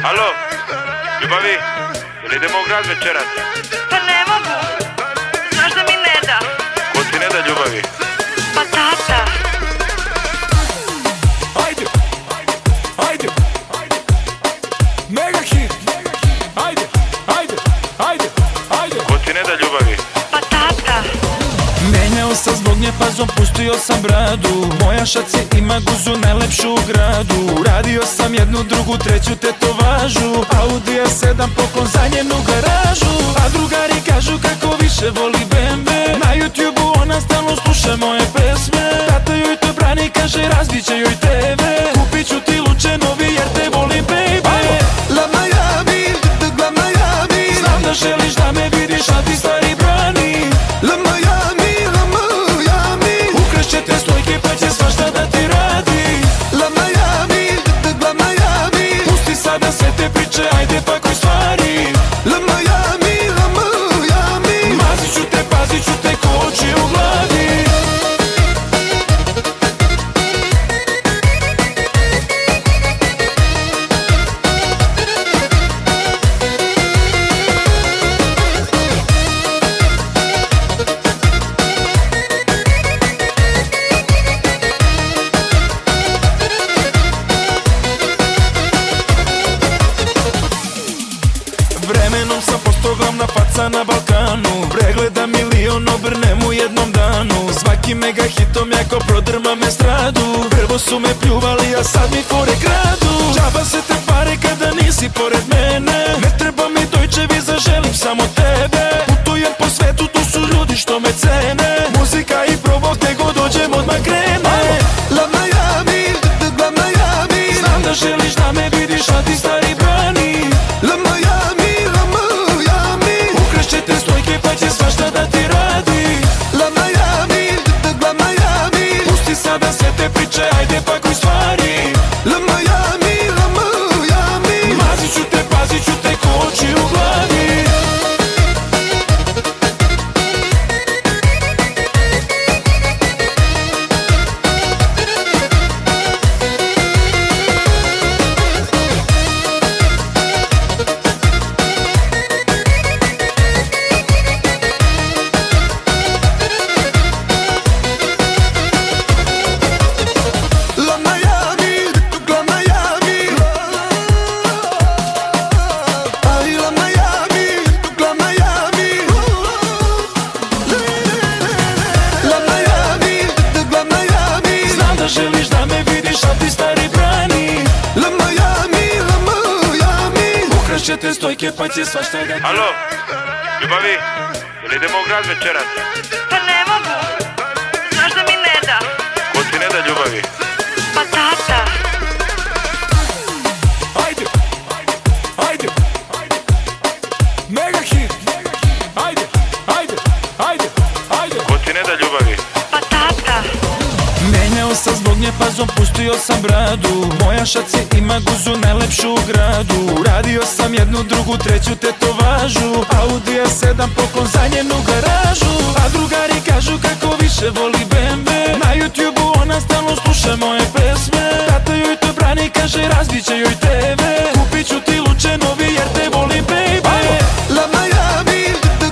Alo, ljubavi, jel idemo u grad večeras? Pa ne mogu, znaš da mi ne da. Ko ti ne da ljubavi? Pa tata. Ajde, ajde, mega hit. Ajde, ajde, ajde, ajde. Ko ti ne da ljubavi? Pa tata. Menjao sam zbog nje pazom, pustio sam bradu. Moja šaci ima guzu najlepšu u gradu. Radio sam jednu, drugu, treću tetovažu. Audi A7 poklon za njenu garažu. A drugari kažu kako više voli bembe. Na YouTubeu ona stalno sluša moje pesme. Tata joj to brani, kaže razbit će joj TV. Kupit ću ti luče novi jer te volim, baby. La Miami, la Miami. Znam da želiš da me vidiš, a ti stari brani. La Miami, la Miami. Ukrašće te stojke pa će svašta da ti radi. La Miami, la Miami. Pusti sada sve te priče, ajde pakuj stvari. La Miami, la Miami. Pazit ću te ko oči u glavi. Vremenom sam postao glavna faca na Balkanu. Pregleda milion, obrnem u jednom danu. Svaki mega hitom jako prodrma me stradu. Prvo su me pljuvali, a sad mi fore kradu. Džaba se te pare kada nisi pored mene. Ne treba mi Deutsche Visa, želim samo tebe. Putujem po svetu, tu su ljudi što me cene. Muzika i probok, te god dođem odmah krene. La Miami, la Miami. Znam da želiš da me vidiš, a ti stari brani. La Miami, la Miami. Ukrašće te stojke pa će svašta da ti radi. La Miami, la Miami. Pusti sada sve te priče, ajde pakuj stvari. La Miami, la Miami. Pazit ću te ko oči u glavi. La Miami, la Miami. Ay, la Miami, la Miami. La Miami, la Miami. Znam da želiš da me vidiš, a ti stari brani. La Miami, la Miami. Ukrašće te stojke pa će svašta da ti... Alo, ljubavi, jel idemo u grad večeras? Pa ne mogu, znaš da mi ne da. Ko ti ne da ljubavi? Pa tata. Ajde, ajde, mega hit. Ajde, ajde, ajde, ajde. Ko ti ne da ljubavi? Pa tata. Menjao sam zbog nje pazom, pustio sam bradu. Moja šaci ima guzu najlepšu u gradu. Radio sam jednu, drugu, treću tetovažu. Audi A7 poklon za njenu garažu. A drugari kažu kako više voli bembe. Na YouTubeu ona stalno sluša moje pesme. Tata joj to brani, kaže razbit će joj TV. Kupit ću ti luče novi jer te volim, baby. La Miami,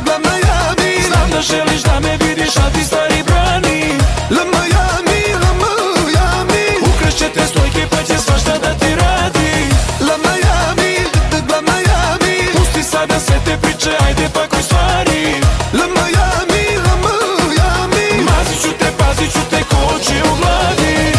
la Miami. Znam da želiš da me vidiš, a ti stari brani. La Miami, la Miami. Ukrašće te stojke pa će svašta da ti radi. La Miami, la Miami. Pusti sada sve te priče, ajde pakuj stvari. La Miami, la Miami. Pazit ću te ko oči u glavi.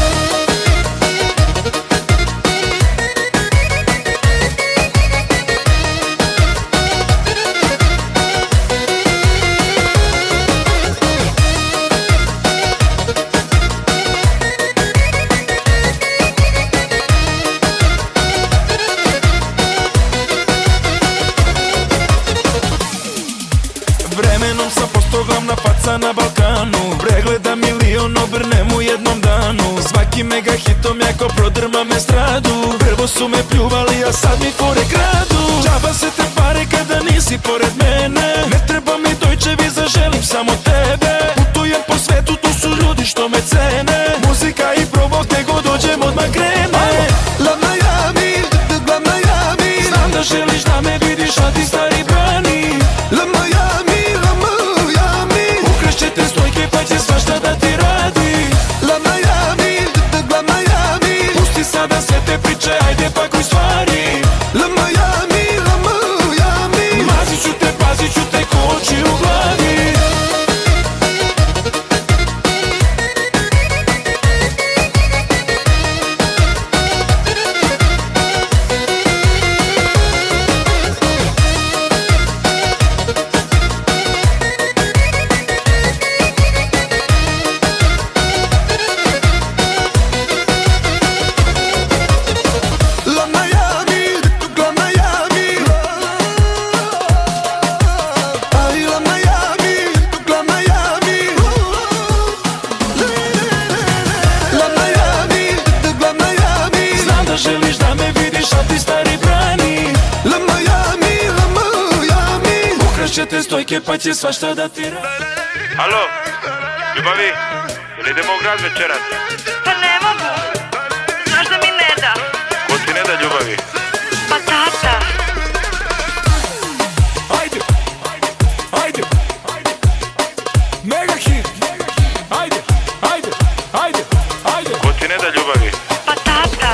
Vremenom sam postao glavna faca na Balkanu. Pregleda milion, obrnem u jednom danu. Svaki mega hitom jako prodrma me stradu. Prvo su me pljuvali, a sad mi fore kradu. Džaba se te pare kada nisi pored mene. Ne treba mi Deutsche Visa, želim samo tebe. Putujem po svetu, tu su ljudi što me cene. Muzika i probok, te god dođem odmah krene. La Miami, la Miami. priče, ajde pakuj stvari. La Miami, mazit ću te, pazit ću te ko oči u glavi. Želiš da me vidiš, a ti stari brani. La Miami, ukrašćete stojke pa će svašta da ti radi. Alo, ljubavi, jel idemo u grad večeras? Pa ne mogu. Znaš da mi ne da. Ko ti ne da ljubavi? Pa tata. Ajde, ajde, mega hit. Ajde, ajde, ajde, ajde. Ko ti ne da ljubavi? Pa tata.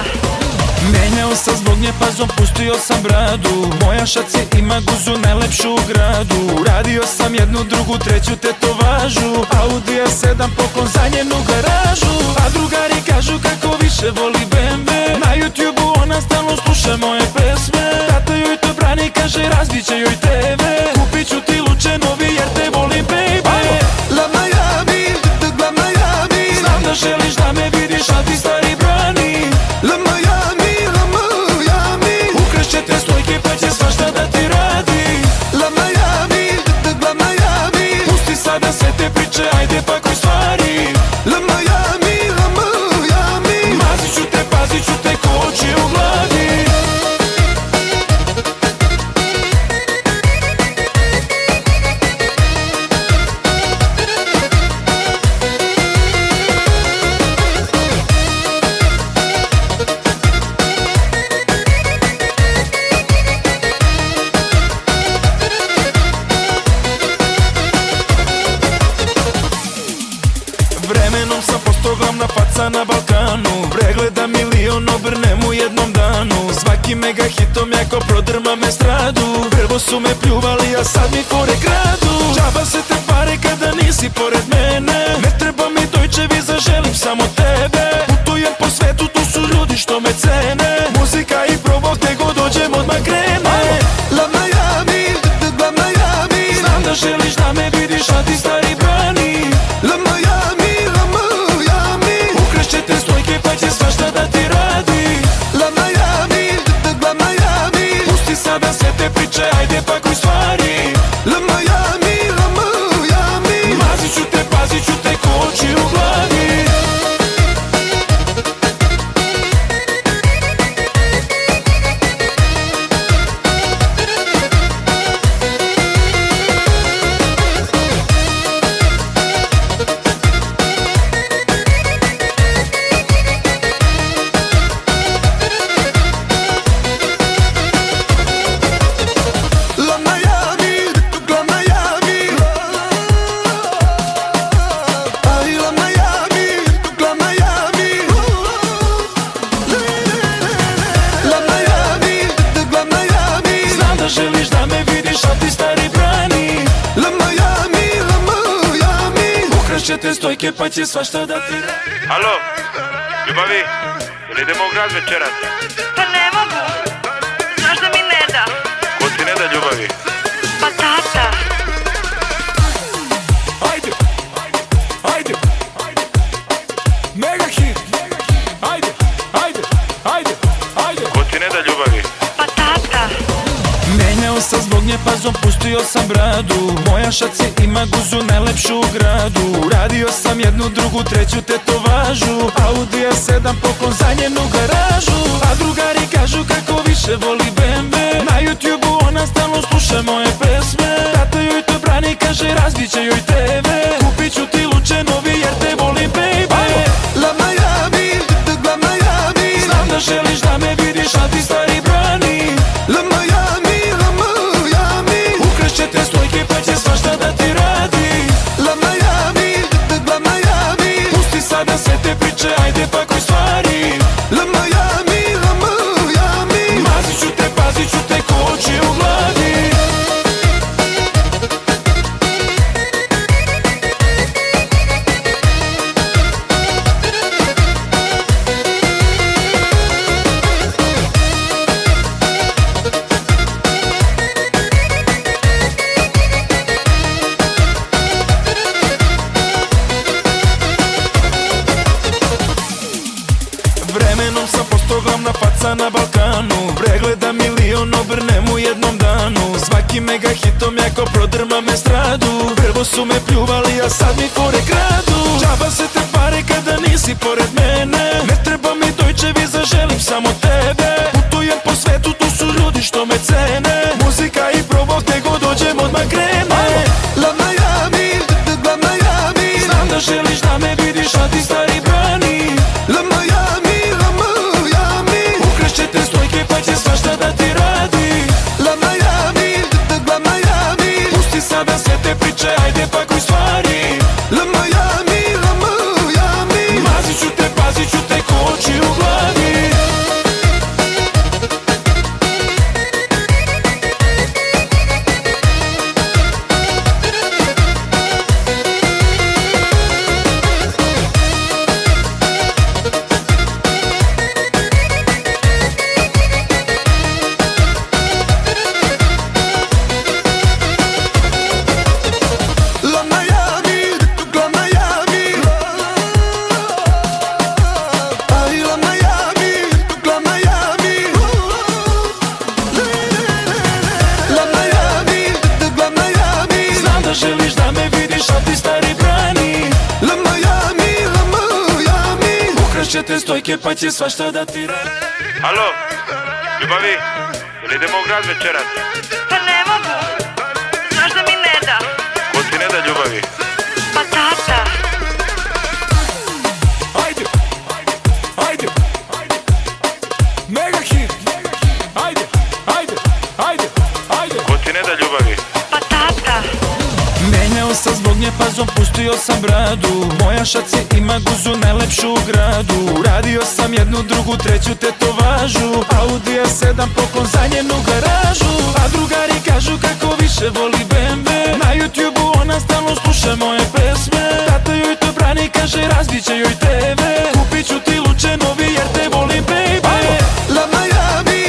Menjao sam zbog nje pazom, pustio sam bradu. Moja šaci ima guzu najlepšu u gradu. Radio sam jednu, drugu, treću tetovažu. Audi A7 poklon za njenu garažu. A drugari kažu kako više voli BMW. Na YouTubeu ona stalno sluša moje pesme. Tata joj to brani, kaže razbit će joj TV. Kupit ću ti luče novi jer te volim, baby. La Miami, znam da želiš da me vidiš, a ti stari brani. La Miami, ukrašćete stojke pa će svašta da ti radi. La Miami, pusti sada sve te priče, ajde pakuj stvari. La Miami, mazit ću te, pazit ću te ko oči u glavi. Vremenom sam postao glavna faca na Balkanu. Pregleda milion, obrnem u jednom danu. Svaki mega hitom jako prodrma me stradu. Prvo su me pljuvali, a sad mi fore kradu. Džaba se te pare kada nisi pored mene. Ne treba mi Deutsche Visa, želim samo tebe. Putujem po svetu, tu su ljudi što me cene. Muzika i provo, gde god dođem odmah krene. La Miami, znam da želiš da me vidiš, a ti stari brani. La Miami, ukrašćete stojke pa će svašta da ti radi. La Miami, pusti sada sve te priče, ajde pakuj stvari. La Miami, mazit ću te, pazit ću te ko oči u glavi. Želiš da me vidiš, a ti stari brani. La Miami, ukrašćete stojke pa će svašta da ti radi. Alo, ljubavi, jel idemo u grad večeras? Pa ne mogu. Znaš da mi ne da. Ko ti ne da ljubavi? Pa tata. Ajde, ajde, mega hit. Ajde, ajde, ajde. Ko ti ne da ljubavi? Pa tata. Menjao sam zbog nje pazom, pustio sam bradu. Moja šaci ima guzu najlepšu u gradu. Radio sam jednu, drugu, treću tetovažu. Audi A7 poklon za njenu garažu. A drugari kažu kako više voli BMW. Na YouTubeu ona stalno sluša moje pesme. Tata joj to brani, kaže razbit će joj TV. Kupit ću ti luče novi jer te volim, baby. La Miami, znam da želiš da me vidiš, a ti stari brani. La Miami, ukrašćete stojke pa će svašta da ti radi. La Miami, pusti sada sve te priče, ajde pakuj stvari. La Miami, Balkanu. Pregleda milion, obrnem u jednom danu. Svaki mega hitom jako prodrma me stradu. Prvo su me pljuvali, a sad mi fore kradu. Džaba se te pare kada nisi pored mene. Ne treba mi Deutsche Visa, želim samo tebe. Putujem po svetu, tu su ljudi što me cene. Muzika i probok, te god dođem odmah krene. La Miami, la Miami. Znam da želiš da me vidiš, a ti stari brani. La Miami, la Miami. Ukrašćete stojke pa će svašta da ti radi. La Miami, la Miami. Pusti sada sve te priče, ajde pakuj stvari. La Miami, la Miami. Pazit ću te ko oči u glavi. La Miami, la Miami. Ay, la Miami, la Miami. La Miami, la Miami. Znam da želiš da me vidiš, a ti stari brani. La Miami, la Miami. Ukrašćete stojke pa će svašta da ti radi. Alo, ljubavi, jel idemo u grad večeras? Pa ne mogu. Znaš da mi ne da. Ko ti ne da ljubavi? Pa tata. Ajde, ajde, mega hit. Ajde, ajde. Ko ti ne da ljubavi? Pa tata. Menjao sam zbog nje pazom, pustio sam bradu. Moja šaci ima guzu najlepšu u gradu. Uradio sam jednu, drugu, treću tetovažu. Audi A7 poklon za njenu garažu. A drugari kažu kako više voli BMW. Na YouTubeu ona stalno sluša moje pesme. Tata joj to brani, kaže razbit će joj TV. Kupit ću ti luče novi jer te volim, baby. La Miami,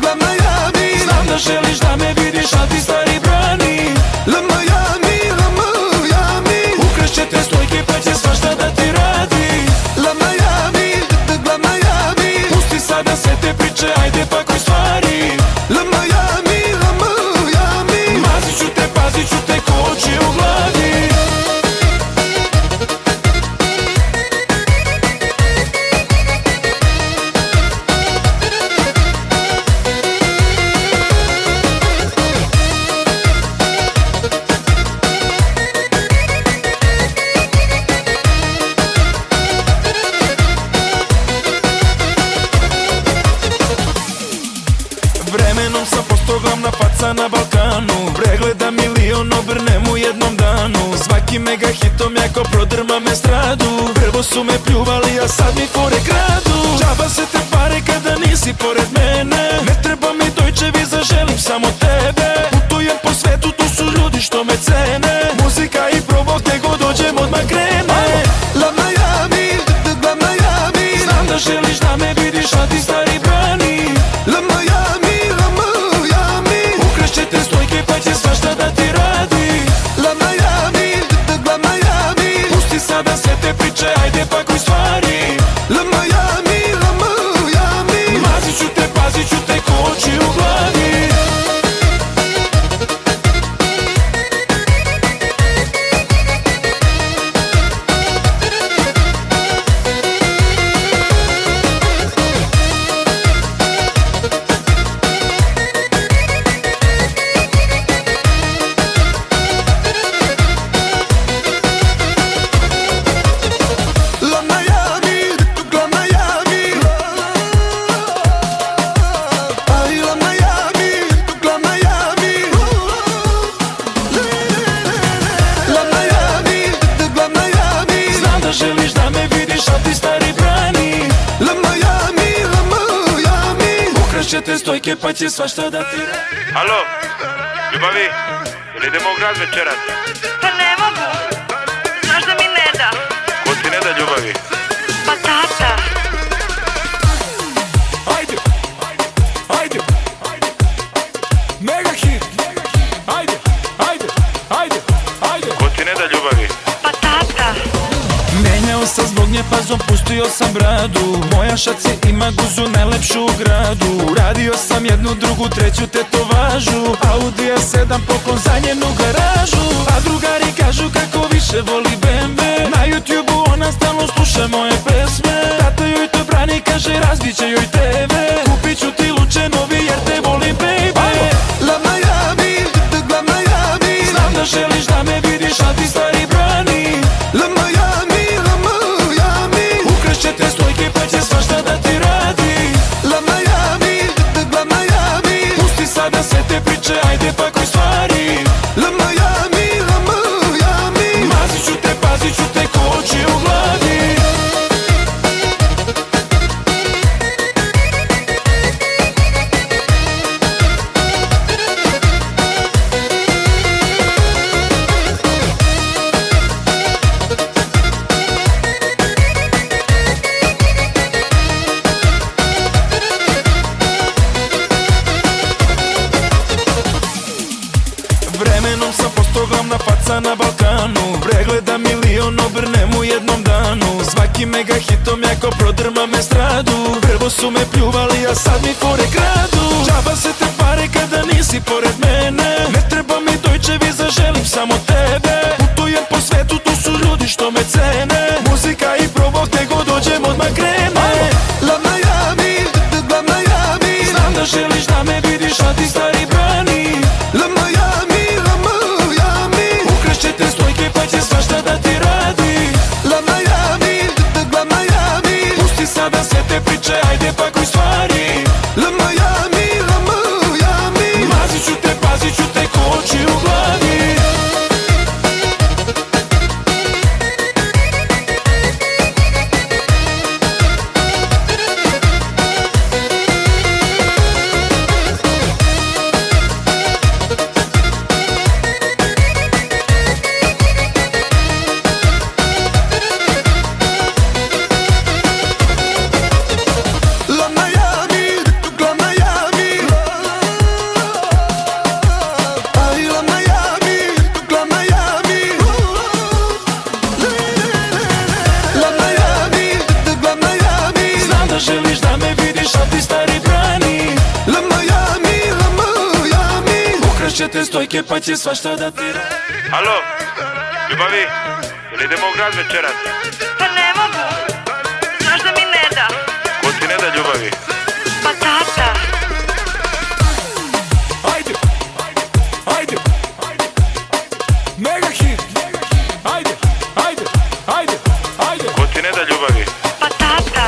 la Miami. Znam da želiš da me vidiš, a ti stari brani. La Miami, la Miami. Ukrašćete stojke pa će svašta da ti radi. La Miami, la Miami. Pusti sada sve te priče, ajde pakuj stvari. La Miami, la Miami. Pazit ću te ko oči u glavi. Vremenom sam postao glavna faca na Balkanu. Pregleda milion, obrnem u jednom danu. Svaki mega hitom jako prodrma me stradu. Prvo su me pljuvali, a sad mi fore kradu. Džaba se te pare kada nisi pored mene. Ne treba mi Deutsche Visa, želim samo tebe. Putujem po svetu, tu su ljudi što me cene. Muzika i probok, te god dođem odmah krene. La Miami, la Miami. Znam da želiš da me vidiš, a ti stari brani. La Miami, la Miami. Ukrašćete stojke pa će svašta da ti radi. La Miami, la Miami. Pusti sada sve te priče, ajde pakuj stvari. La Miami, la Miami. Pazit ću te ko oči u glavi. La Miami, la Miami. Ay, la Miami, la Miami. La Miami, la Miami. Znam da želiš da me vidiš, a ti stari brani. La Miami, la Miami. Ukrašćete stojke pa će svašta da ti radi. Alo, ljubavi, jel idemo u grad večeras? Pa ne mogu. Znaš da mi ne da. Ko ti ne da ljubavi? Pa tata. Ajde, mega hit. Ajde. Ko ti ne da ljubavi? Pa tata. Menjao sam zbog nje pazom, pustio sam bradu. Moja Moja šaci ima guzu najlepšu u gradu. Radio sam jednu, drugu, treću tetovažu. Audi A7 poklon za njenu garažu. A drugari kažu kako više voli BMW. Na YouTubeu ona stalno sluša moje pesme. Tata joj to brani, kaže razbit će joj TV. Kupit ću ti luče novi jer te volim, baby. La Miami, la Miami. Znam da želiš da me vidiš, a ti stari brani. La Miami, la Miami. Ukrašće te stojke pa će svašta da ti radi. La Miami, la Miami. Pusti sada sve te priče, ajde pakuj stvari. La Miami, la Miami. Mazit ću te, pazit ću te ko oči u glavi. Vremenom sam postao glavna faca na Balkanu. Pregleda milion, obrnem u jednom danu. Svaki mega hitom jako prodrma me stradu. Prvo su me pljuvali, a sad mi fore kradu. Džaba se te pare kada nisi pored mene. Ne treba mi Deutsche Visa, želim samo tebe. Putujem po svetu, tu su ljudi što me cene. Muzika i probok, te god dođem odmah krene. La Miami, la Miami. Znam da želiš da me vidiš, a ti stari brani. La Miami, la Miami. Ukrašće te stojke pa će svašta da ti radi. La Miami, la Miami. Pusti sada sve te priče, ajde pakuj stvari. La Miami, la Miami. Mazit ću te, pazit ću te ko oči u glavi. La Miami, la Miami. Ay, la Miami, la Miami. La Miami, la Miami. Znam da želiš da me vidiš, a ti stari brani. La Miami, la Miami. Ukrašće te stojke pa će svašta da ti radi. Alo, ljubavi, jel idemo u grad večeras? Pa ne mogu. Znaš da mi ne da. Ko ti ne da ljubavi? Pa tata. Ajde, ajde, mega hit. Ajde, ajde, ajde, ajde. Ko ti ne da ljubavi? Pa tata.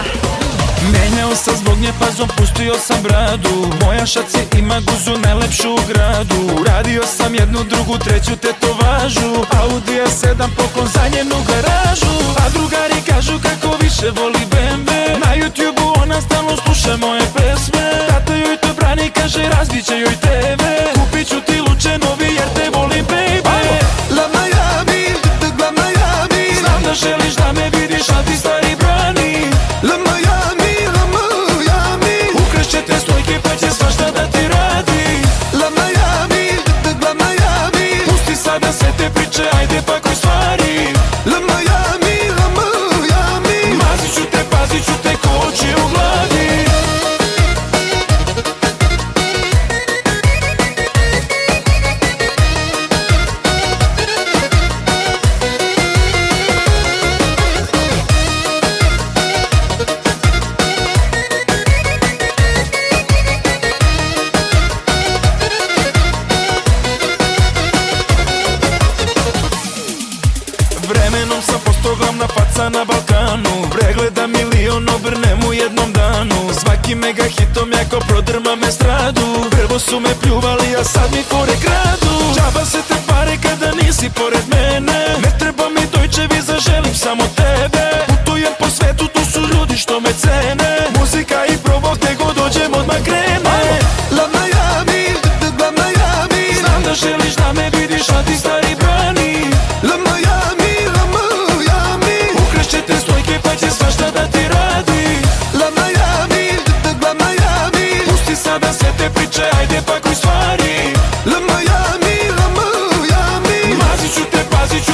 Menjao sam zbog nje pazom, pustio sam bradu. Moja šaci ima guzu najlepšu u gradu. Radio sam jednu, drugu, treću tetovažu. Audi A7 poklon za njenu garažu. A drugari kažu kako više voli BMW. Na YouTubeu ona stalno sluša moje pesme. Tata joj to brani, kaže razbit će joj TV. Kupit ću ti luče novi jer te volim, baby. La Miami, la Miami. Znam da želiš da me vidiš, a ti stari brani. La Miami, la Miami. Ukrašće te stojke pa će svašta da ti radi. La Miami, la Miami. Pusti sada sve te priče, ajde pakuj stvari. La Miami, la Miami. Mazit ću te, pazit ću te ko oči u glavi. Vremenom sam postao glavna faca na Balkanu. Pregleda milion, obrnem u jednom danu. Svaki mega hitom jako prodrma me stradu. Prvo su me pljuvali, a sad mi fore kradu. Džaba se te pare kada nisi pored mene. Ne treba mi Deutsche Visa, želim samo tebe. Putujem po svetu, tu su ljudi što me cene. Muzika i probok, te god dođem odmah krene. La Miami, la Miami. Znam da želiš da me vidiš, a ti stari brani. La Miami, la Miami. Ukrašće te stojke pa će svašta da ti radi. La Miami, la Miami. Pusti sada sve te priče, ajde pakuj stvari. La Miami, la Miami. Mazit ću te, pazit ću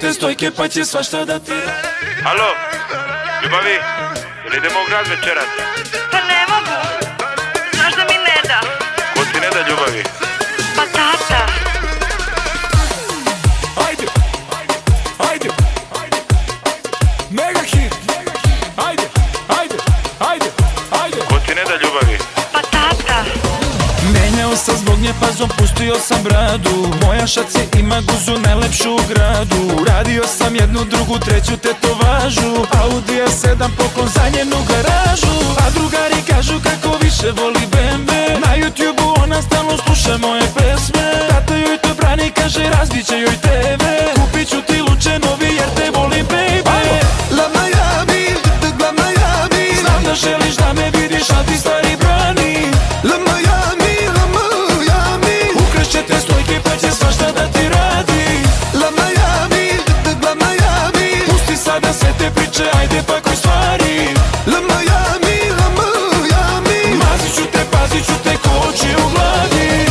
te stojke pa će svašta da ti Alo, ljubavi, jel idemo u grad večeras? Pa ne mogu. Zašto mi ne da? Ko ti ne da ljubavi? Pa tata. Ajde, ajde, mega hit. Ajde, ajde, ajde, ajde. Ko ti ne da ljubavi? Pa tata. Menjao sam zbog nje pazom, pustio sam bradu. Moja šaci ima guzu najlepšu u gradu. Radio sam jednu, drugu, treću tetovažu. Audi A7 poklon za njenu garažu. A drugari kažu kako više voli BMW. Na YouTubeu ona stalno sluša moje pesme. Tata joj to brani, kaže razbit će joj TV. Kupit ću ti luče novi jer te volim, baby. La Miami, la Miami. Znam da želiš da me vidiš, a ti stari brani. La Miami, la Miami. Ukrašće te stojke pa će svašta da ti radi. La Miami, la Miami. Pusti sada sve te priče, ajde pakuj stvari. La Miami, la Miami. Pazit ću te ko oči u glavi.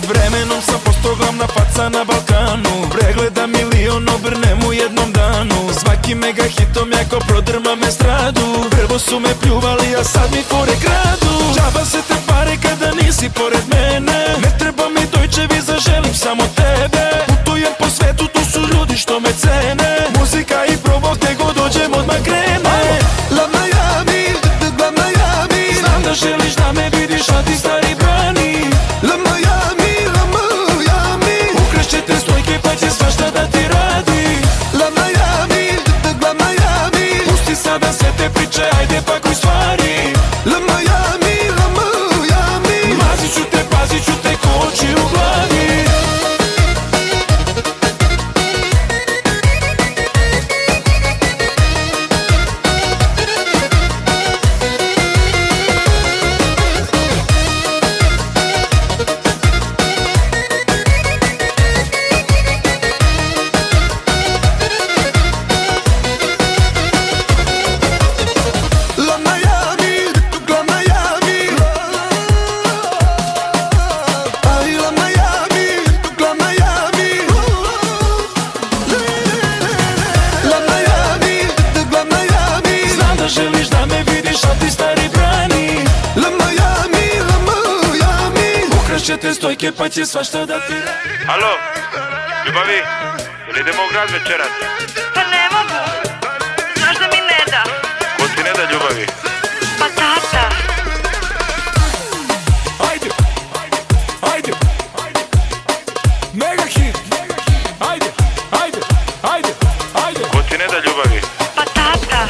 Vremenom sam postao glavna faca na Balkanu. Pregleda milion, obrnem u jednom danu. Svaki mega hitom jako prodrma me stradu. Prvo su me pljuvali, a sad mi fore kradu. Džaba se te pare kada nisi pored mene. Ne treba mi Deutsche Visa, želim samo tebe. Putujem po svetu, tu su ljudi što me cene. Muzika i probok, te god dođem odmah krene. La Miami, la Miami. Znam da želiš da me vidiš, a ti stari brani. La Miami, la Miami. Ukrašće te stojke pa će svašta da ti radi. La Miami, la Miami. Pusti sada sve te priče, ajde pakuj stvari. La Miami, la Miami. Pazit ću te ko oči u glavi. La Miami, la Miami. Ay, la Miami, la Miami. La Miami, la Miami. Znam da želiš da me vidiš, a ti stari brani. La Miami, la Miami. Ukrašće te stojke pa će svašta da ti radi. Alo, ljubavi, jel idemo u grad večeras? Pa ne mogu. Zašto mi ne da? Ko ti ne da ljubavi? Pa tata. Ajde, ajde, mega hit. Ajde, ajde, ajde, ajde. Ko ti ne da ljubavi? Pa tata.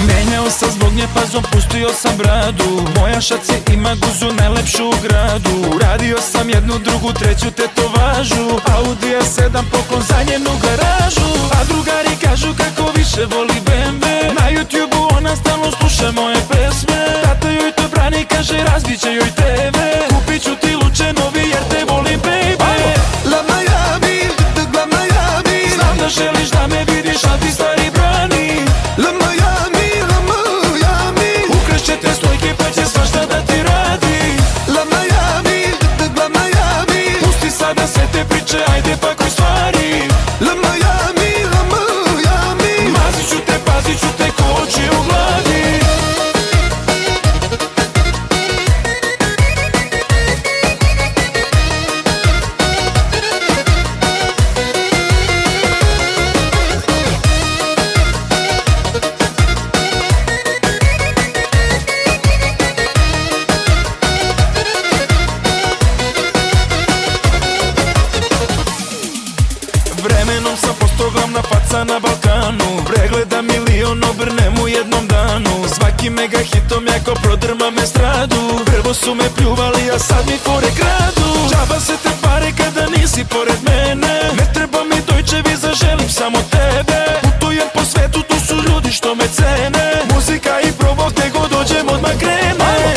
Menjao sam zbog nje pazom, pustio sam bradu. Moja šaci ima guzu najlepšu u gradu. Radio sam jednu, drugu, treću tetovažu. Audi A7 poklon za njenu garažu. A drugari kažu kako više voli BMW. Na YouTubeu ona stalno sluša moje pesme. Tata joj to brani, kaže razbit će joj TV. Kupit ću ti luče novi jer te volim, baby. La Miami, la Miami. Znam da želiš da me vidiš, a ti stari brani. La Miami, la Miami. Ukrašće te stojke pa će svašta da ti radi. La Miami, la Miami. Pusti sada sve te priče, ajde pakuj stvari. La Miami, la Miami. Pazit ću te ko oči u glavi. Vremenom sam postao glavna faca na Balkanu. Pregleda milion, obrnem u jednom danu. Svaki mega hitom jako prodrma me stradu. Prvo su me pljuvali, a sad mi fore kradu. Džaba se te pare kada nisi pored mene. Ne treba mi Deutsche Visa, želim samo tebe. Putujem po svetu, tu su ljudi što me cene. Muzika i probok, te god dođem odmah krene.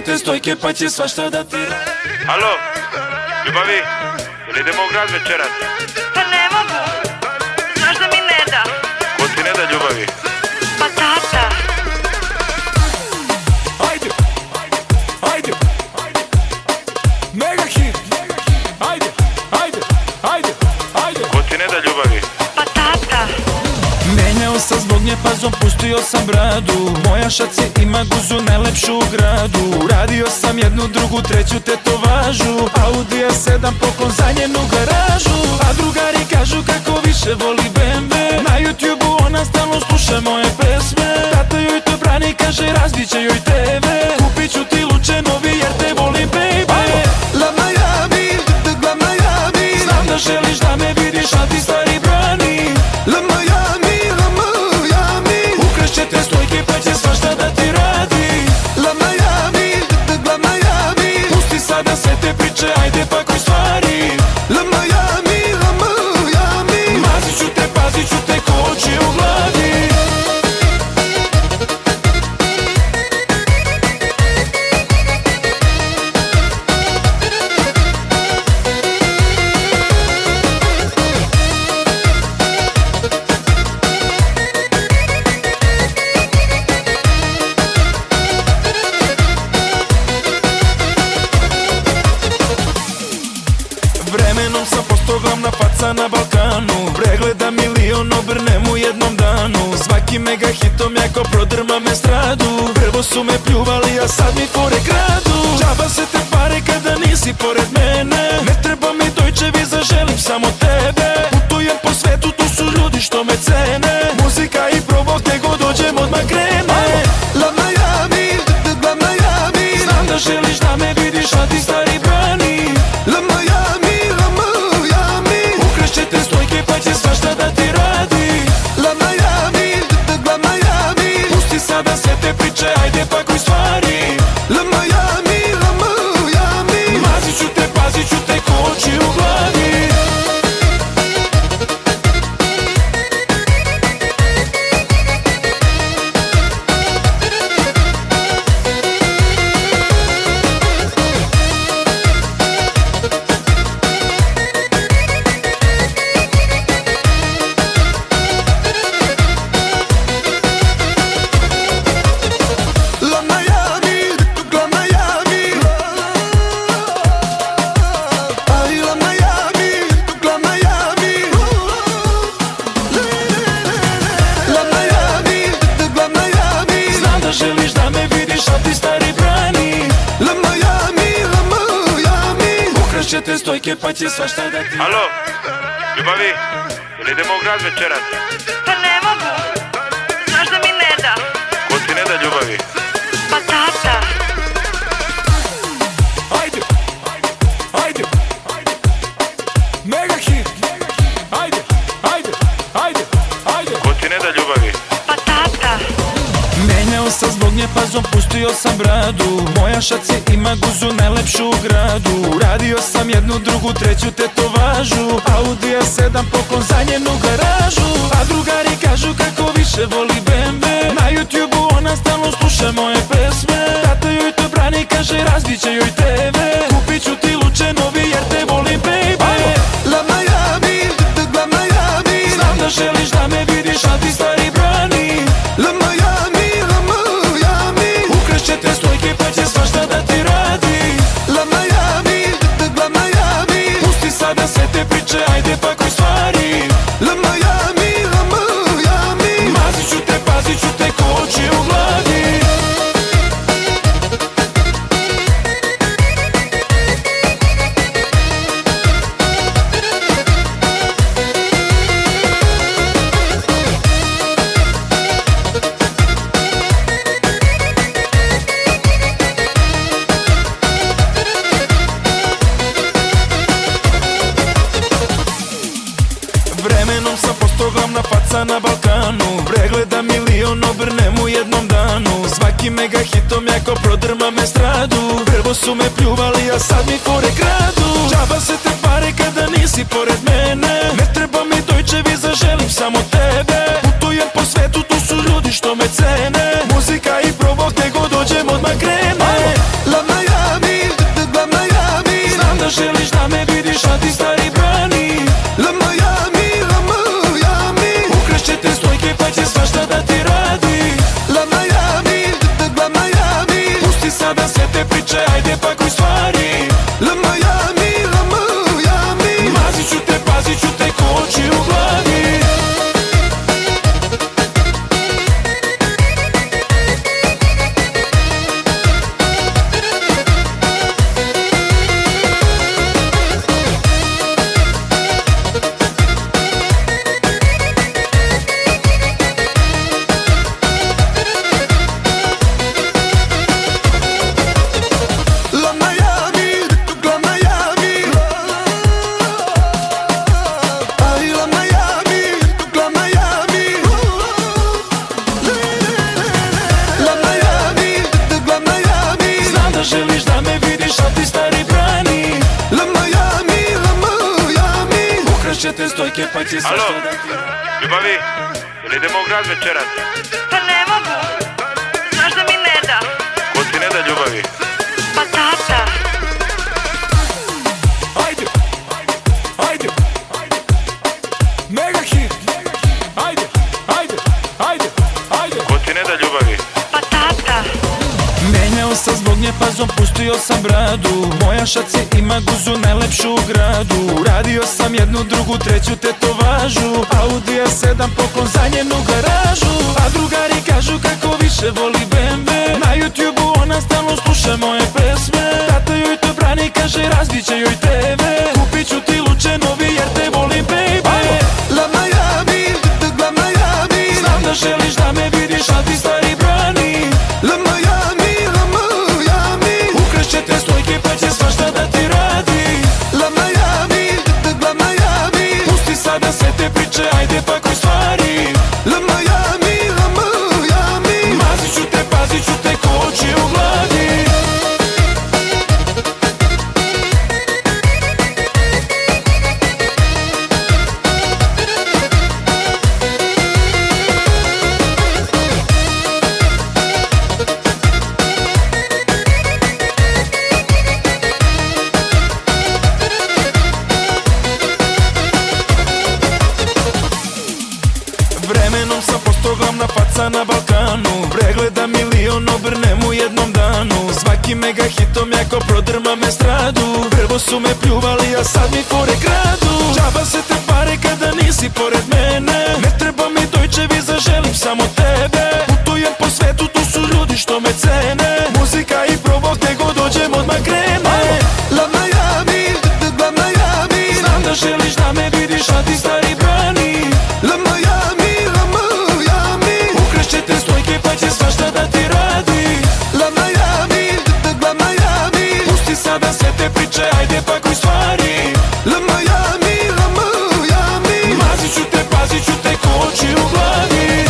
te stojke pa će svašta da ti radi. Alo, ljubavi, jel idemo u grad večeras? Pa ne mogu. Znaš da mi ne da. Ko ti ne da ljubavi? Pa tata. Ajde, ajde, mega hit. Ajde, ajde, ajde, ajde. Ko ti ne da ljubavi? Pa tata. Menjao sam zbog nje pazom, pustio sam bradu. Moja šaci ima guzu najlepšu u gradu. Radio sam jednu, drugu, treću tetovažu. Audi A7 poklon za njenu garažu. A drugari kažu kako više voli BMW. Na YouTubeu ona stalno sluša moje pesme. Tata joj to brani, kaže razbit će joj TV. Kupit ću ti luče novi jer te volim, baby. La Miami, la Miami. Znam da želiš da me vidiš, a ti stari brani. La Miami, la Miami. Ukrašće te stojke pa će svašta da ti radi. La Miami, la Miami. Pusti sada sve te priče, ajde pakuj stvari. La Miami, la Miami. Mazit ću te, pazit ću te ko oči u glavi. Vremenom sam postao glavna faca na Balkanu. Pregleda milion, obrnem u jednom danu. Svaki mega hitom jako prodrmam estradu. Prvo su me pljuvali, a sad mi fore kradu. Džaba se te pare kada nisi pored mene. Ne treba mi Deutsche Visa, želim samo tebe. Putujem po svetu, tu su ljudi što me cene. Muzika i provo, gde god dođem odmah krene. La Miami, la Miami. Znam da želiš da me vidiš, a ti stari brani. La Miami, la Miami. Ukrašće te stojke pa će svašta da ti radi. La Miami, la Miami. Pusti sada sve te priče, ajde pakuj stvari. La Miami, la Miami. Mazit ću te, pazit ću te ko oči u glavi. La Miami, la Miami. Ay, la Miami, la Miami. La Miami, la Miami. Znam da želiš da me vidiš, a ti stari brani. La Miami, la Miami. Ukrašće te stojke pa će svašta da ti... Alo, ljubavi, jel idemo u grad večeras? Pa ne mogu. Znaš da mi ne da. Ko ti ne da ljubavi? Pa tata. Ajde, ajde, mega hit. Ajde, ajde, ajde, ajde. Ko ti ne da ljubavi? Pa tata. Menjao sam zbog nje pazom, pustio sam bradu. Moja šaci ima guzu najlepšu u gradu. Radio sam jednu, drugu, treću tetovažu. Audi A7 poklon za njenu garažu. A drugari kažu kako više voli BMW. Na YouTubeu ona stalno sluša moje pesme. Tata joj to brani, kaže razbit će joj TV. Kupit ću ti luče novi jer te volim, baby. La Miami, la Miami. Znam da želiš da me vidiš, a ti stari brani. La Miami, la Miami. Ukrašće te stojke pa će svašta da ti radi. La Miami, la Miami. Pusti sada sve te priče, ajde pakuj stvari. La Miami, la Miami. Mazit ću te, pazit ću te ko oči u glavi. Vremenom sam postao glavna faca na Balkanu. Pregleda milion, obrnem u jednom danu. Svaki mega hitom jako prodrmam estradu. Prvo su me pljuvali, a sad mi fore kradu. Džaba se te pare kada nisi pored mene. Ne treba mi Deutsche Visa, želim samo tebe. Putujem po svetu, tu su ljudi što me cene. Muzika i provo, gde god dođem odmah krene. La Ukreće te stojke pa će Alo, svašta da ti... ljubavi, jel idemo u grad večeras? Pa ne mogu. Znaš da mi ne da. Ko ti ne da ljubavi? Pa tata. Ajde, ajde, mega hit. Ajde, ajde, ajde, ajde. Ko ti ne da ljubavi? Pa tata. Menjao sam zbog nje pazom, pustio sam bradu. Moja šaci ima guzu najlepšu u gradu. Radio sam jednu, drugu, treću tetovažu. Audi A7 poklon za njenu garažu. A drugari kažu kako više voli BMW. Na YouTubeu ona stalno sluša moje pesme. Tata joj to brani, kaže razbit će joj TV. Kupit ću ti luče novi jer te volim, baby. La Miami, la Miami. Znam da želiš da me vidiš, a ti stari brani. La Miami, la Miami. Ukreće te stojke pa će svašta da ti radi. La Miami, la Miami. Pusti sada sve te priče, ajde pakuj stvari. La Miami, la Miami. Pazit ću te ko oči u glavi. Vremenom sam postao glavna faca na Balkanu. Pregleda milion, obrnem u jednom danu. Svaki mega hitom jako prodrma me stradu. Prvo su me pljuvali, a sad mi fore kradu. Džaba se te pare kada nisi pored mene. Ne treba mi Deutsche Visa, želim samo tebe. Putujem po svetu, tu su ljudi što me cene. Muzika i provok, gde god dođem odmah krene. La Miami, la Miami. Znam da želiš da me vidiš, a ti stari brani. La Miami, la Miami. Ukreće te stojke pa će svašta da ti radi. La Miami, la Miami. Pusti sada sve te priče, ajde pakuj stvari. La Miami, la Miami. Pazit ću te ko oči u glavi.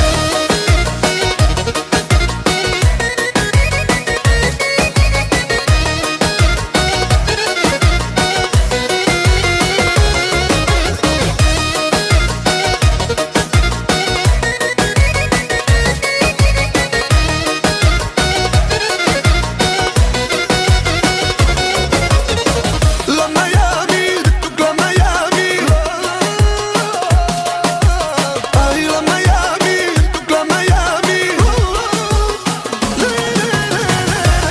La Miami, la Miami. Ay, la Miami, la Miami.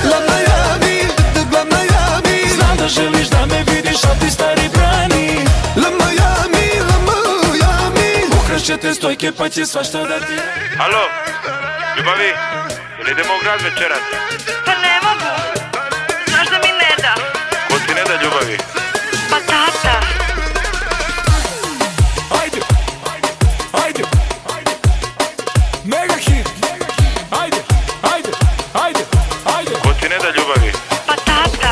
La Miami, la Miami. Znam da želiš da me vidiš, a ti stari brani. La Miami, la Miami. Ukreće te stojke pa će svašta da ti... Alo, ljubavi, jel idemo u grad večeras? Pa ne mogu. Znaš da mi ne da. Ko ti ne da ljubavi? Pa tata. Ajde, ajde, mega hit. Ajde, ajde, ajde, ajde. Ko ti ne da ljubavi? Pa tata.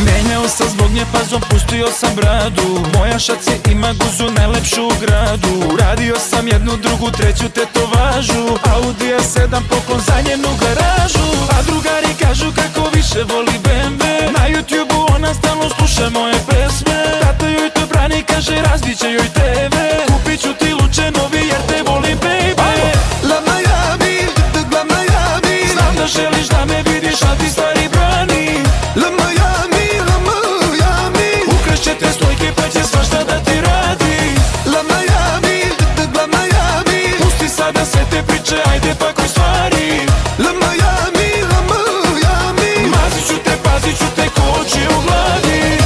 Menjao sam zbog nje pazom, pustio sam bradu. Moja šaci ima guzu najlepšu u gradu. Radio sam jednu, drugu, treću tetovažu. Audi A7 poklon za njenu garažu. A drugari kažu kako više voli BMW. Na YouTubeu ona stalno sluša moje pesme. Tata joj to brani, kaže razbit će joj TV. Kupit ću ti luče novi jer te volim, baby. La Miami, la Miami. Znam da želiš da me vidiš, a ti stari brani. La Miami, la Miami. Ukreće te stojke pa će svašta da ti radi. La Miami, la Miami. Pusti sada sve te priče, ajde pakuj stvari. La Miami, la Miami. Pazit ću te ko oči u glavi.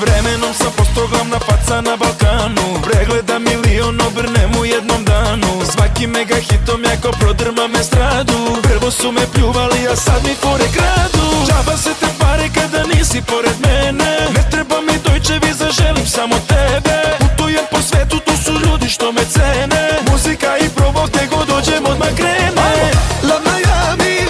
Vremenom sam postao glavna faca na Balkanu. Pregleda milion, obrnem u jednom danu. Svaki mega hitom jako prodrma me stradu. Prvo su me pljuvali, a sad mi fore kradu. Džaba se te pare kada nisi pored mene. Ne treba mi Deutsche Visa, želim samo tebe. Putujem po svetu, tu su ljudi što me cene. Muzika i provok, gde god dođem odmah krene. La Miami,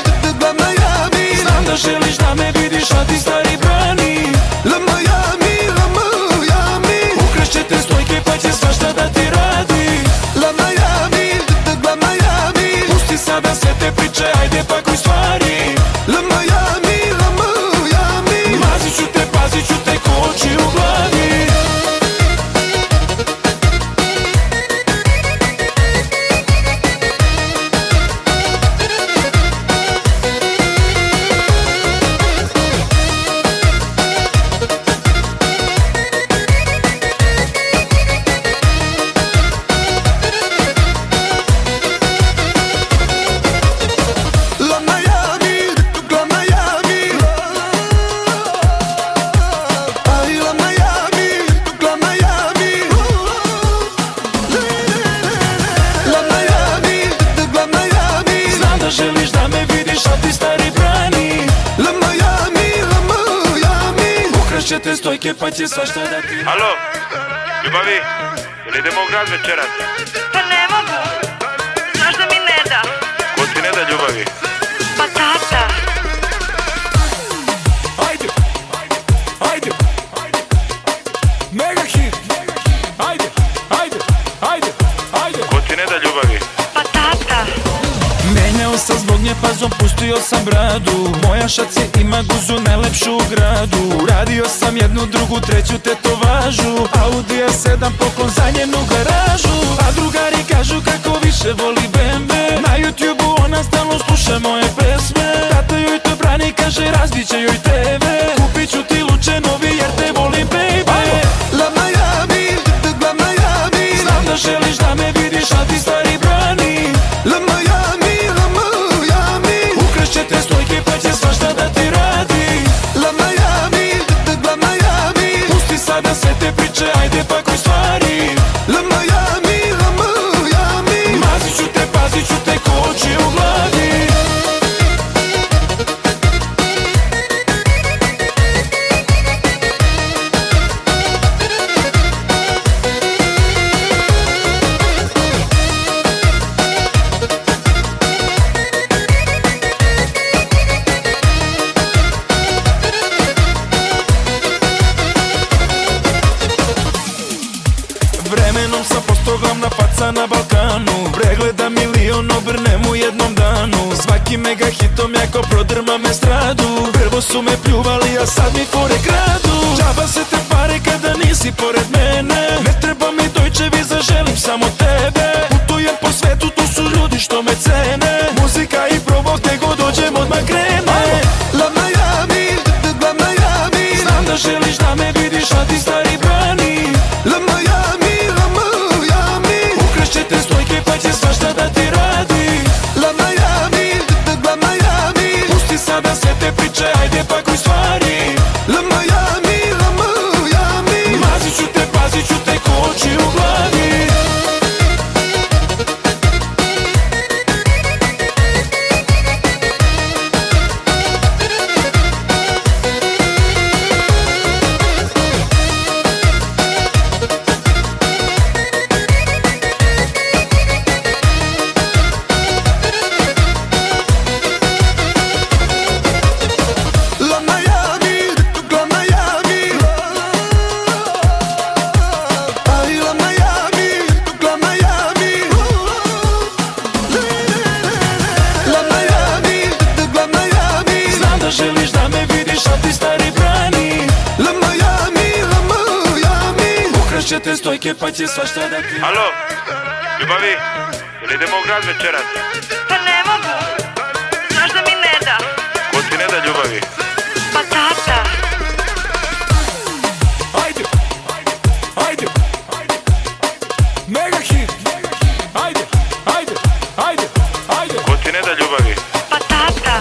Ukršćete stojke pa će svašta da ti... Alo, ljubavi, jel idemo u grad večeras? Pa ne mogu. Zašto mi ne da? Ko ti ne da ljubavi? Pa tata. Ajde, ajde, mega hit. Ajde, ajde, ajde, ajde. Ko ti ne da ljubavi? Pa tata. Menjao sam zbog nje pazom, pustio sam bradu. Moja šaci ima guzu najlepšu u gradu. Radio sam jednu, drugu, treću tetovažu. Audi A7 poklon za njenu garažu. A drugari kažu kako više voli BMW. Na YouTubeu ona stalno sluša moje pesme. Tata joj to brani, kaže razbit će joj TV. Kupit ću ti luče novi jer te volim, baby. La Miami, la Miami. Znam da želiš da me vidiš, a ti stari brani. La Miami, la Miami. Ukršćete stojke pa će svašta da ti radi. La Miami, la Miami. Pusti sada sve te priče, ajde pakuj stvari. La Miami, la Miami. Pazit ću te ko oči u glavi. Vremenom sam postao glavna faca na Balkanu. Pregleda milion, obrnem u jednom danu. Svaki mega hitom jako prodrmam estradu. Prvo su me pljuvali, a sad mi fore kradu. Džaba se te pare kada nisi pored mene. Ne treba mi Deutsche Visa, želim samo tebe. Putujem po svetu, tu su ljudi što me cene. Muzika i probok, te god dođem odmah krene. La Miami, la Miami. Znam da želiš da me vidiš, a ti stari brani. La Miami, la Miami. Ukršćete stojke pa će svašta da ti radi. La Miami, la Miami. Pusti sada sve te priče, ajde pakuj stvari. La Miami, la Miami. Pazit ću te ko oči u glavi. La Miami, la Miami. Ay, la Miami, la Miami. La Miami, la Miami. Znam da želiš da me vidiš, a ti stari brani. La Miami, la Miami. Ukršćete stojke pa će svašta da ti... Alo, ljubavi, jel idemo u grad večeras? Pa ne mogu. Zašto mi ne da? Ko ti ne da ljubavi? Pa tata. Ajde, ajde, mega hit. Ajde, ajde, ajde, ajde. Ko ti ne da ljubavi? Pa tata.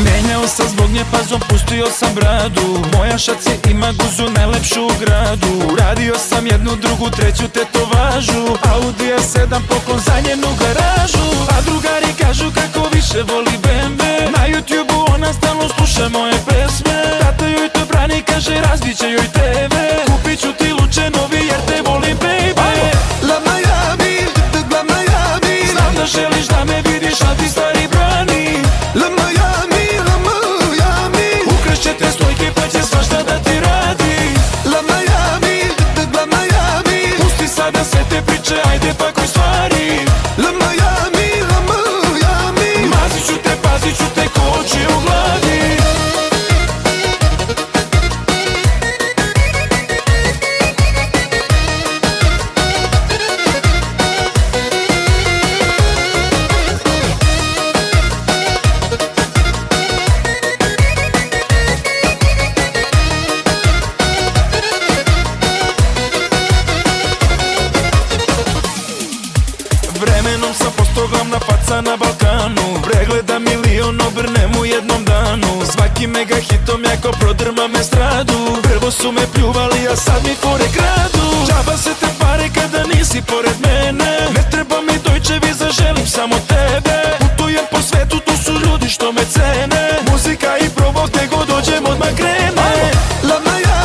Menjao sam zbog nje pazom, pustio sam bradu. Moja šaci ima guzu najlepšu u gradu. Radio sam jednu, drugu, treću tetovažu. Audi A7 poklon za njenu garažu. A drugari kažu kako više voli BMW. Na YouTubeu ona stalno sluša moje pesme. Tata joj to brani, kaže razbit će joj TV. Kupit ću ti luče novi jer te volim, baby. La Miami, la Miami. Znam da želiš da me vidiš, a ti stari brani. La Miami, la Miami. Ukršćete stojke pa će svašta da ti radi. La Miami, la Miami. Pusti sada sve te priče, ajde pakuj stvari. La Miami, la Miami. Pazit ću te ko oči u glavi. Vremenom sam postao glavna faca na Balkanu. Pregleda milion, obrnem u jednom danu. Svaki mega hitom jako prodrmam estradu. Prvo su me pljuvali, a sad mi fore kradu. Džaba se te pare kada nisi pored mene. Ne treba mi Deutsche Visa, želim samo tebe. Putujem po svetu, tu su ljudi što me cene. Muzika i probok, te god dođem odmah krene. La Miami.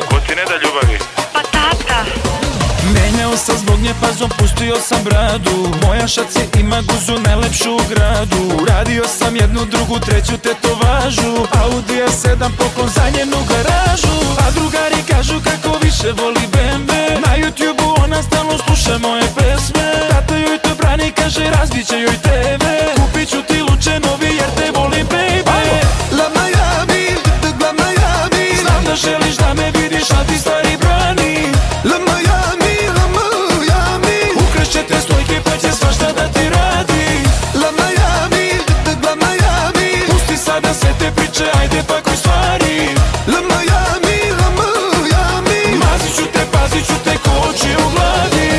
Ko ti ne da ljubavi? Pa tata. Menjao sam zbog nje pazom, pustio sam bradu. Moja šaci ima guzu najlepšu u gradu. Radio sam jednu, drugu, treću tetovažu. Audi A7 poklon za njenu garažu. A drugari kažu kako više voli BMW. Na YouTubeu ona stalno sluša moje pesme. Tata joj to brani, kaže razbit će joj TV. Kupit ću ti luče novi jer te volim, baby. La Miami, la Miami. Znam da želiš da me vidiš, a ti stari brani. La Miami, la Miami. Ukrašće te stojke pa će svašta da ti radi. La Miami, la Miami. Pusti sada sve te priče, ajde pakuj stvari. La Miami, la Miami. Mazit ću te, pazit ću te ko oči u glavi.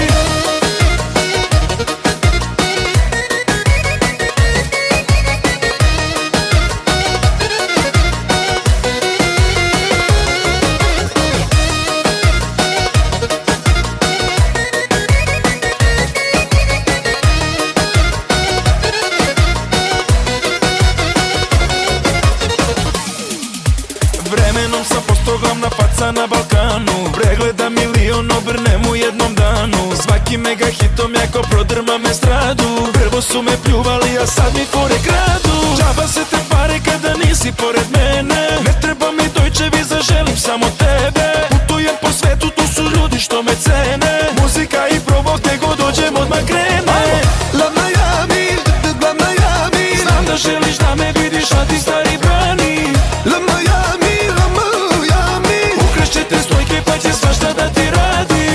Vremenom sam postao glavna faca na Balkanu. Pregleda milion obrnem u jednom danu. Svaki mega hitom jako prodrma me stradu. Prvo su me pljuvali, a sad mi fore kradu. Džaba se te pare kada nisi pored mene. Ne treba mi Deutsche Visa, želim samo tebe. Putujem po svetu, tu su ljudi što me cene. Muzika i provok, te god dođem odmah krene. La Miami, la Miami. Znam da želiš da me vidiš, a ti stari brani. La Miami, la Miami. Ukrašće te stojke pa će svašta da ti radi.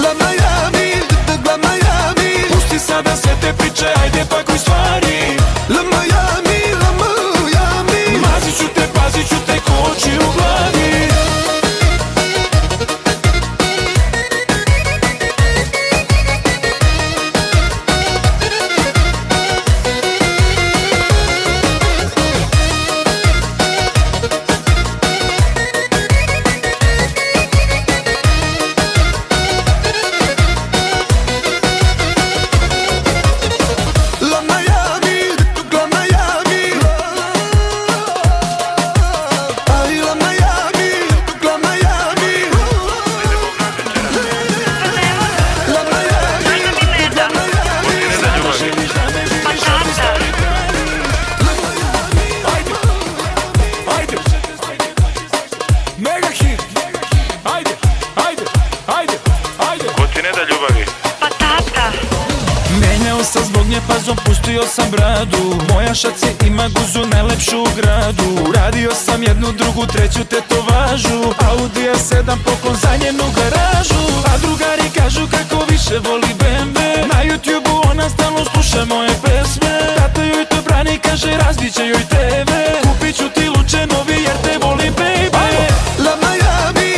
La Miami, la Miami. Pusti sada sve te priče, ajde pakuj stvari. La Miami, la Miami. Mazit ću te, pazit ću te ko oči u glavi. La Miami, la Miami. Ay, la Miami, la Miami. La Miami, Zašto mi ne da? Ko ti ne da ljubavi? Pa tata. Ajde, ajde, mega hit. Ajde, ajde, ajde, ajde. Ko ti ne da ljubavi? Pa tata. Menjao sam zbog nje pazom, pustio sam bradu. Moja šaci ima guzu najlepšu u gradu. Radio sam jednu, drugu, treću tetovažu. Audi A7 poklon za njenu garažu. A drugari kažu kako više voli BMW. Na YouTubeu ona stalno sluša moje pesme. Tata joj to brani, kaže razbit će joj TV. Kupit ću ti luče novi jer te volim, baby. la Miami,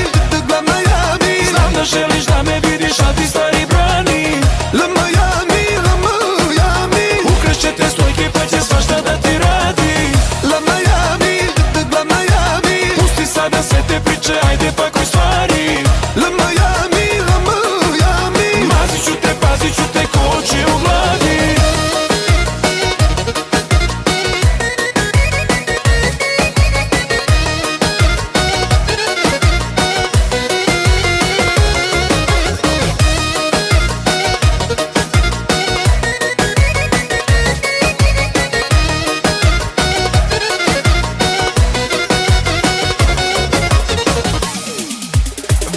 la Miami. Znam da želiš da me vidiš, a ti stari brani. La Miami, la Miami. Ukrašće te stojke pa će svašta da ti radi. La Miami, la Miami. Pusti sada sve te priče, ajde pakuj stvari. La Miami, la Miami. Mazit ću te, pazit ću te ko oči u glavi.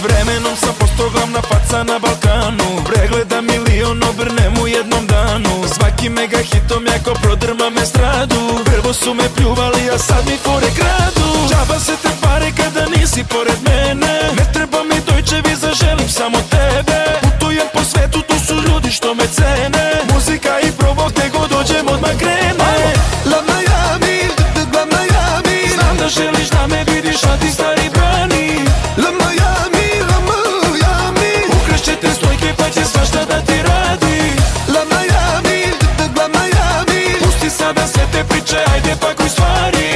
Vremenom sam postao glavna faca na Balkanu. Pregleda milion obrnem u jednom danu. Svaki mega hitom jako prodrma me stradu. Prvo su me pljuvali, a sad mi fore kradu. Džaba se te pare kada nisi pored mene. Ne treba mi Deutsche Visa, želim samo tebe. Putujem po svetu, tu su ljudi što me cene. Muzika i provok, te god dođem odmah krene. La Miami, la Miami. Znam da želiš da me vidiš, a ti stari brani. La Miami, la Miami. Ukrašće te stojke pa će svašta da ti radi. La Miami, la Miami. Pusti sada sve te priče, ajde pakuj stvari.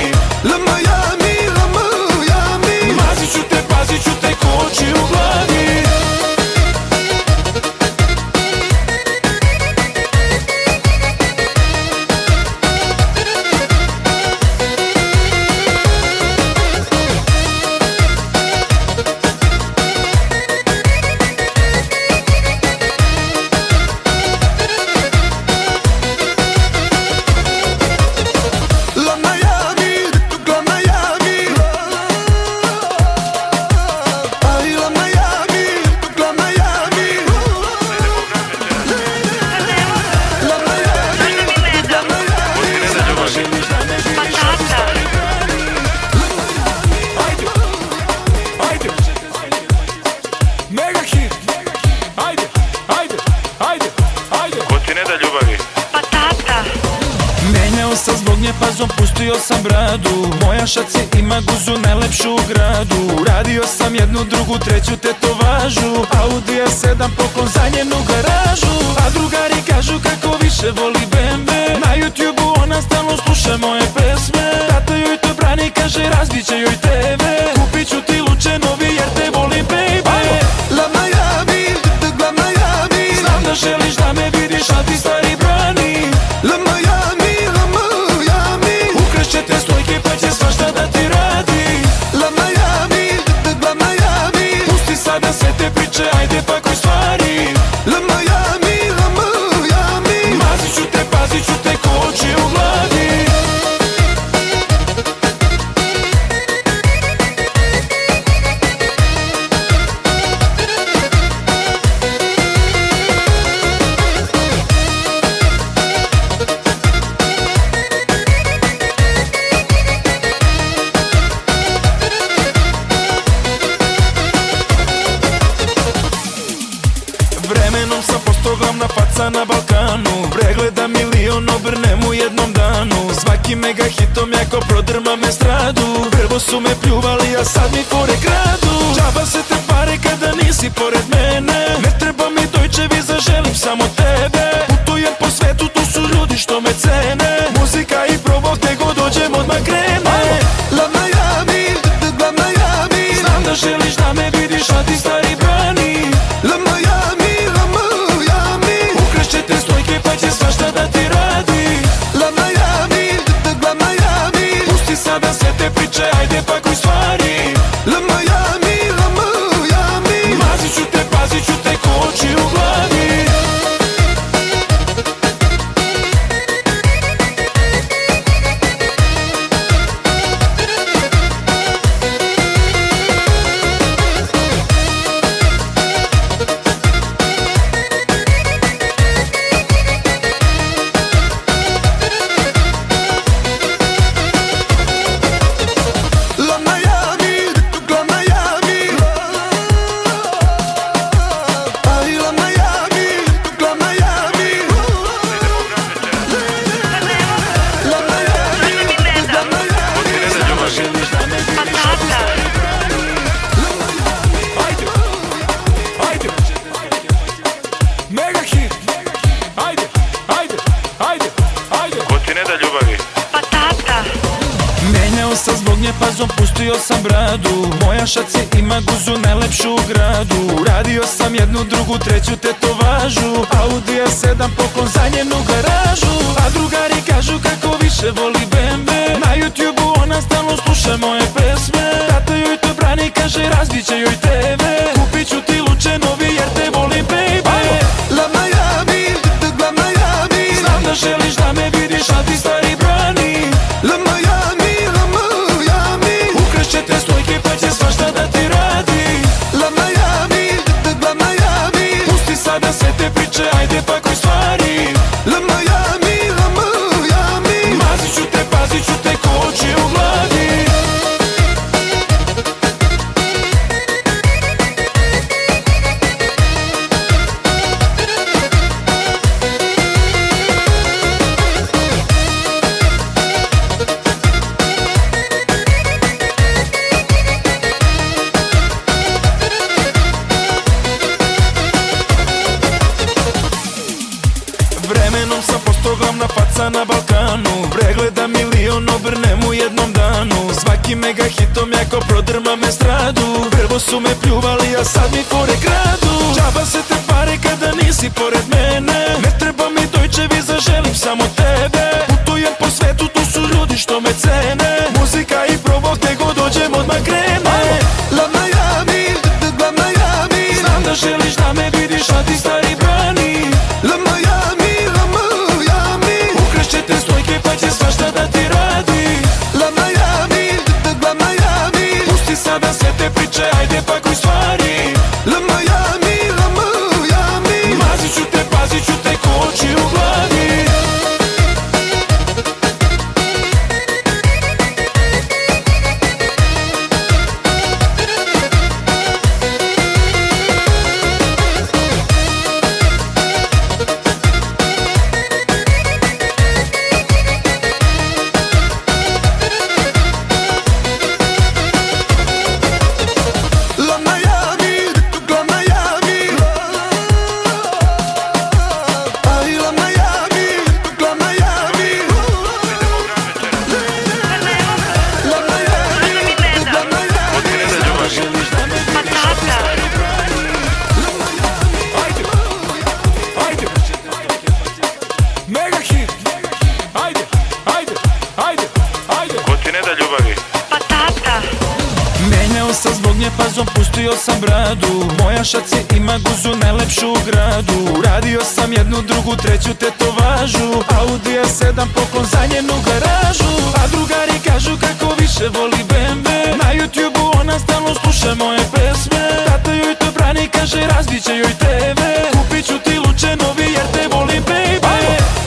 La Miami, la Miami. Mazit ću te, pazit ću te ko nje pazom pustio sam bradu. Moja šaci ima guzu najlepšu u gradu. Radio sam jednu, drugu, treću tetovažu. Audi A7 poklon za njenu garažu. A drugari kažu kako više voli bembe. Na YouTubeu ona stalno sluša moje pesme. Tata joj to brani, kaže razbit će joj TV. Kupit ću ti luče novi jer te volim baby. La Miami, la Miami. Znam da želiš da me vidiš, a ti stari brani. La Miami, la Miami. Ukrašće te stojke pa će svašta da ti radi. La Miami, la Miami. Pusti sada sve te priče, ajde pakuj stvari. La Miami, la Miami. Pazit ću te ko oči u glavi. Vremenom sam postao glavna faca na Balkanu. Pregleda milion, obrnem u jednom danu. Svaki mega hitom jako prodrma me stradu. Prvo su me pljuvali, a sad mi fore kradu. Džaba se te pare kada nisi pored mene. Ne treba mi Deutsche Visa, želim samo tebe. Putujem po svetu, tu su ljudi što me cene. Muzika i probok, te god dođem odmah krene. La Miami, la Miami. Znam da želiš da me vidiš, a ti stari brani. La Miami, la Miami. Ukrašće te stojke pa će svašta da ti radi. La Miami, la Miami. Pusti sada sve te priče, ajde pakuj stvari. La Miami, la Miami. Pazit ću te ko oči u glavi. La Miami, la Miami. Ay, la Miami, la Miami. La Miami, la Miami. Pa tata. Ajde, ajde. Mega hit. Ajde, ajde, ajde, ajde. Ko ti ne da ljubavi? Pa tata. Menjao sam zbog nje pazom, pustio sam bradu. Moja šaci ima guzu najlepšu u gradu. Radio sam jednu, drugu, treću tetovažu. Audi A7 poklon za njenu garažu. A drugari kažu kako više voli bembe. Na YouTubeu ona stalno sluša moje pesme. Tata joj to brani, kaže razbit će joj TV. Kupit ću ti luče novi jer te volim baby. La Miami, la Miami. Znam da želiš da me vidiš, a ti stari brani. La Miami, la Miami. Ukrašće te stojke pa će svašta da ti radi. La Miami, la Miami. Pusti sada sve te priče, ajde pakuj stvari. La Miami, la Miami. Pazit ću te ko oči u glavi. Vremenom sam postao glavna faca na Balkanu. Pregleda milion, obrnem u jednom danu. Svaki mega hitom jako prodrma me stradu. Prvo su me pljuvali, a sad mi fore kradu. Džaba se te pare kada nisi pored mene. Ne treba mi Deutsche Visa, želim samo tebe. Putujem po svetu, tu su ljudi što me cene. Muzika i probok, te god dođem odmah krene. La Miami, la Miami. Znam da želiš da me vidiš, a ti stari brani. La Miami, la Miami. Ukrašće te stojke pa će svašta da ti radi. La Miami, la Miami. Pusti sada sve te priče, ajde pakuj stvari. La Miami, la Miami. Pazit ću te ko oči u glavi. bradu. Moja šaci ima guzu najlepšu u gradu. Radio sam jednu, drugu, treću tetovažu. Audi A7 poklon za njenu garažu. A drugari kažu kako više voli BMW. Na YouTubeu ona stalno sluša moje pesme. Tata joj to brani, kaže razbit će joj TV. Kupit ću ti luče novi jer te volim, baby.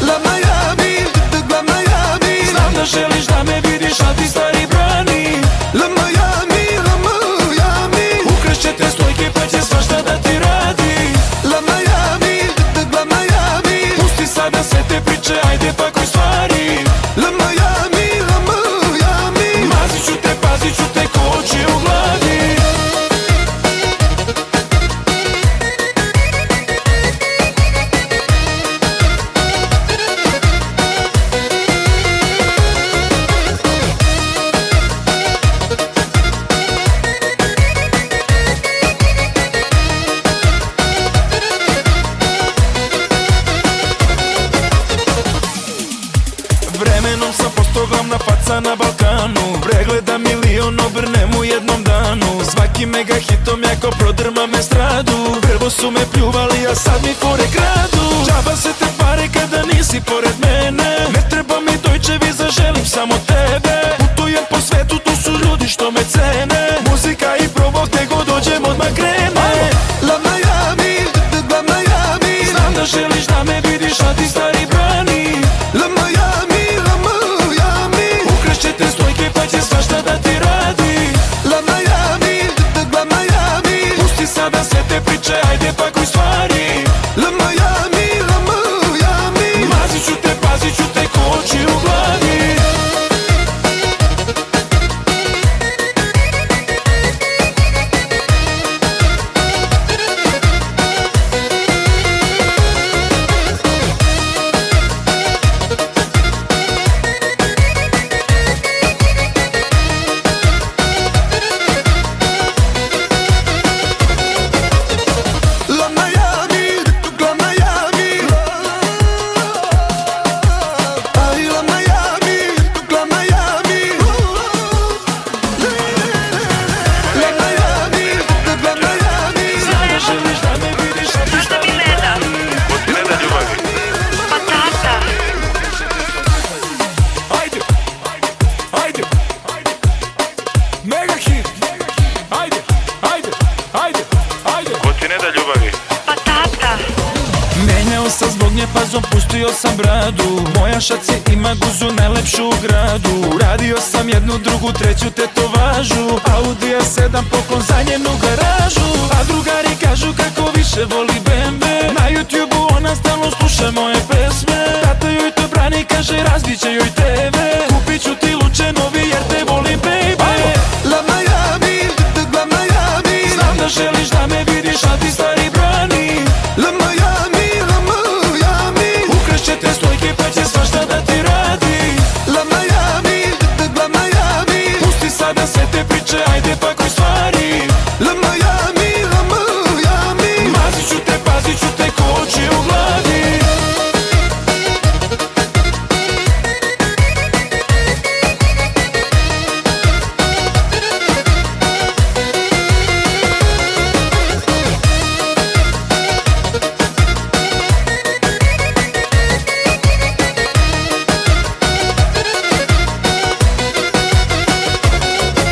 La Miami, la Miami. Znam da želiš da me vidiš, a ti stari brani. La Miami, la Miami. Ukrašćete stojke pa će svašta da ti radi. La Miami, la Miami. Pusti sada sve te priče, ajde pakuj stvari. La Miami, la Miami. Mazit ću te, pazit ću te ko oči u glavi. Vremenom sam postao glavna faca na Balkanu. Pregleda milion, obrnem u jednom danu. Svaki mega hitom jako prodrmam estradu. Prvo su me pljuvali, a sad mi fore kradu. Džaba se te pare kada nisi pored mene. Ne treba mi Deutsche Visa, želim samo tebe. Putujem po svetu, tu su ljudi što me cene. Muzika i provok, te god dođem odmah krene. La Miami, la Miami. Znam da želiš da me vidiš, a ti stari brani. La Miami, la Miami. Ukrašćete stojke pa će svašta da ti radi. La Miami, la Miami. Pusti sada sve te priče, ajde pakuj stvari. La Miami, la Miami. Mazit ću te, pazit ću te ko oči u glavi. La Miami, la Miami. Ay, la Miami, la Miami. La Miami, la Miami. Znam da želiš da me vidiš, a ti Zašto mi ne da? Ko ti ne da ljubavi? Pa tata. Ajde, ajde, mega hit. Ajde, ajde, ajde, ajde. Ko ti ne da ljubavi? Pa tata. Menjao sam zbog nje pazom, pustio sam bradu. Moja šaci ima guzu najlepšu u gradu. Radio sam jednu, drugu, treću tetovažu. Audi A7 poklon za njenu garažu. A drugari kažu kako više voli BMW. Na YouTubeu ona stalno sluša moje pesme. Tata joj to brani, kaže razbit će joj TV. Kupit ću ti luče novi jer te volim, baby. La Miami, la Miami. Znam da želiš da me vidiš, a ti stari brani. La Miami, la Miami. Ukrašćete stojke pa će svašta da ti radi. La Miami, la Miami. Pusti sada sve te priče, ajde pakuj stvari. La Miami, la Miami. Mazit ću te, pazit ću te ko oči u glavi. La Miami, la Miami. La Miami, la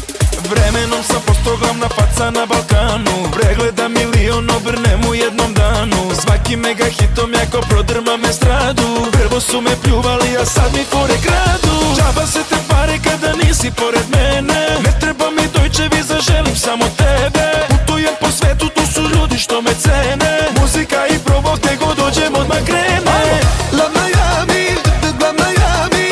Miami. Vremenom sam postao glavna faca na Balkanu. Pregleda milion, obrnem u jednom danu. Svaki mega hitom jako prodrmam estradu. Prvo su me pljuvali, a sad mi fore kradu. Džaba se te pare kada nisi pored mene. Ne treba mi Deutsche Visa, želim samo tebe. Putujem po svetu, tu su ljudi što me cene. Muzika i provok, te god dođem odmah krene. La Miami.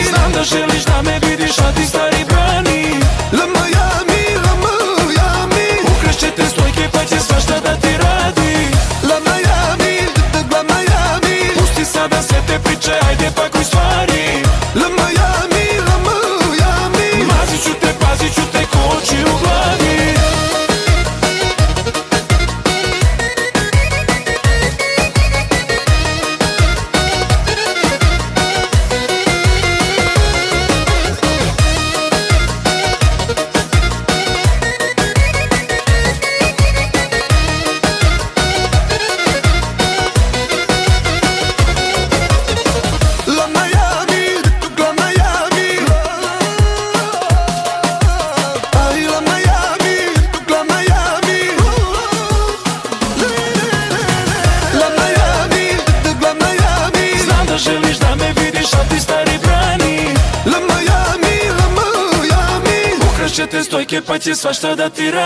Znam da želiš da me vidiš, a ti stari brani. La Miami, la Miami. Ukrašćete stojke pa će svašta da ti radi. La Miami, la Miami. Pusti sada sve te priče, ajde pakuj stvari. La Miami, la Miami. Mazit ću te, pazit ću te ko oči u glavi. te stojke pa će svašta da ti radi.